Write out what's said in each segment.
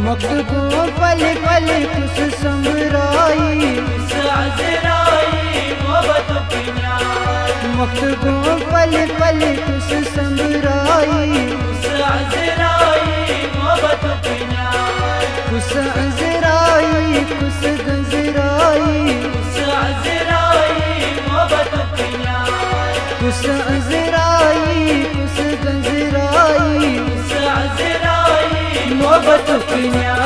मखबू पल पल कुछ संबराई मखबू पल पल कुछ संबराई कुछ अजराई कुछ गजराई कुछ अजराई कुछ गजराई मोहब्बत पिया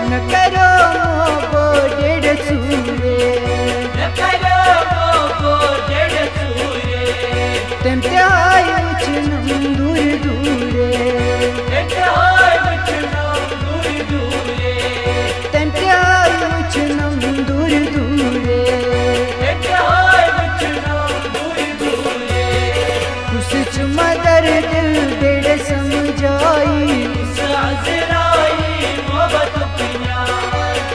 न करो मोबो डेढ़ छूरे तेम त्याय उचनम दूर दूरे तेम त्याय उचनम दूर दूरे कुछ चुमदर दिल डेढ़ समझाई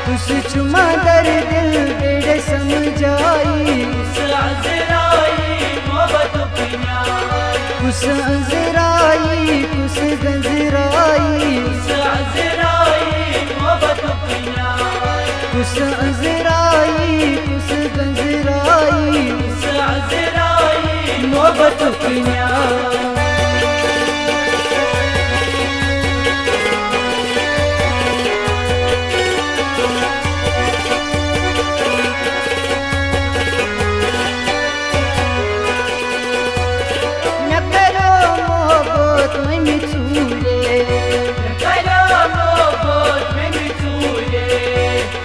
कुछ चुमदर दिल डेढ़ समझाई कुछ अजराई कुछ गजराई कुछ अजराई कुछ गजराई मोहब्बत पिया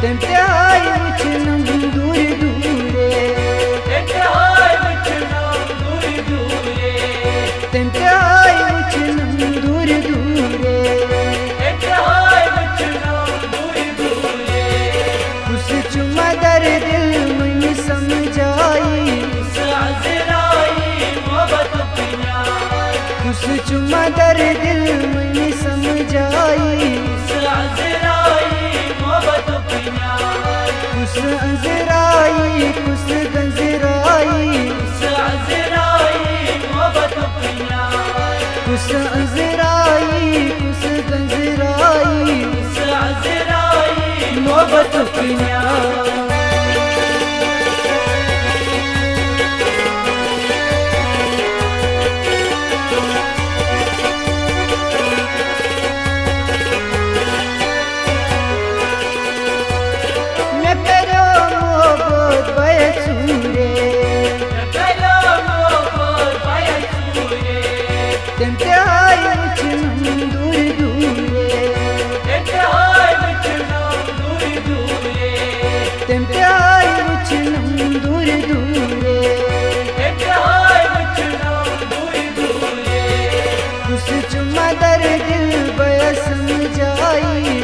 तेम त्याय उचनम दूर दूरे तेम त्याय उचनम दूर दूरे कुछ चुमदर दिल में समझाई कुछ चुमदर दिल में समझाई कुछ अजराई कुछ गजराई कुछ अजराई कुछ गजराई मोहब्बत पिया तेम त्याय उचनम दूर दूरे तेम त्याय उचनम दूर दूरे कुछ चुमदर दिल बया समझाई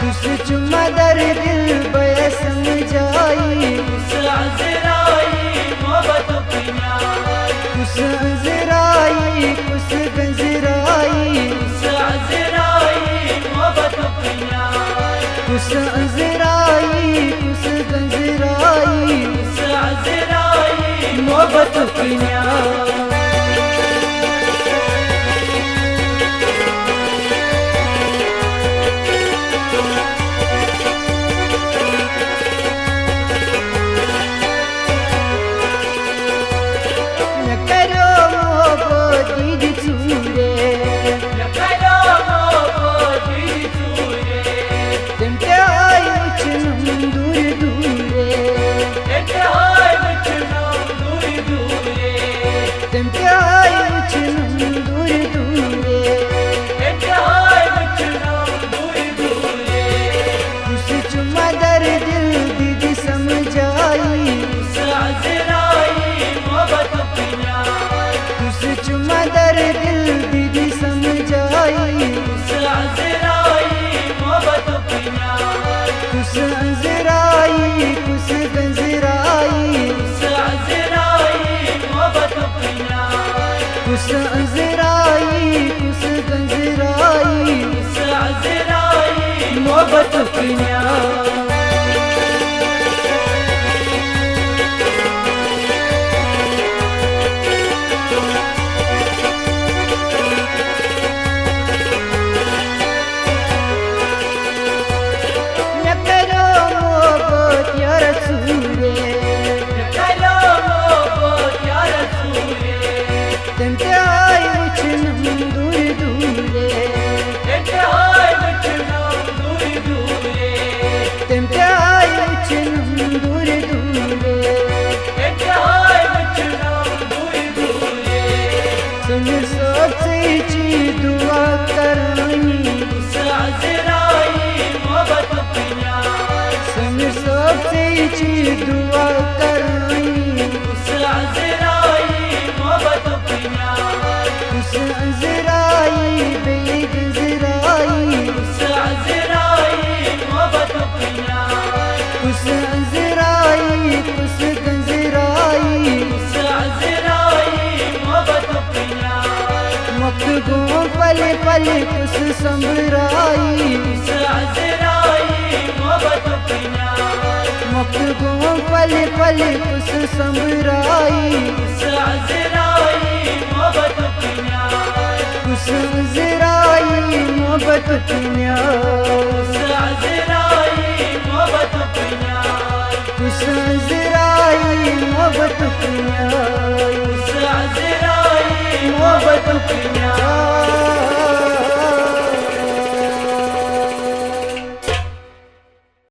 कुछ चुमदर दिल बया समझाई कुछ अजराई कुछ गजराई कुछ अजराई कुछ गजराई मोहब्बत पिया तेम त्याय उचनम दूर दूरे मोहब्बत किया दुआ करनी मोहब्बत किया दुआ करनी मोहब्बत किया उस अज़राई बेगज़राई मोहब्बत किया उस अज़राई उस गज़राई मोहब्बत किया मकदो पल पल कुछ संभराई मोहब्बत किया मकदो पल पल कुछ संभराई मोहब्बत किया कुछ अज़राई मोहब्बत किया मोहब्बत किया कुछ अज़राई मोहब्बत किया मोहब्बत किया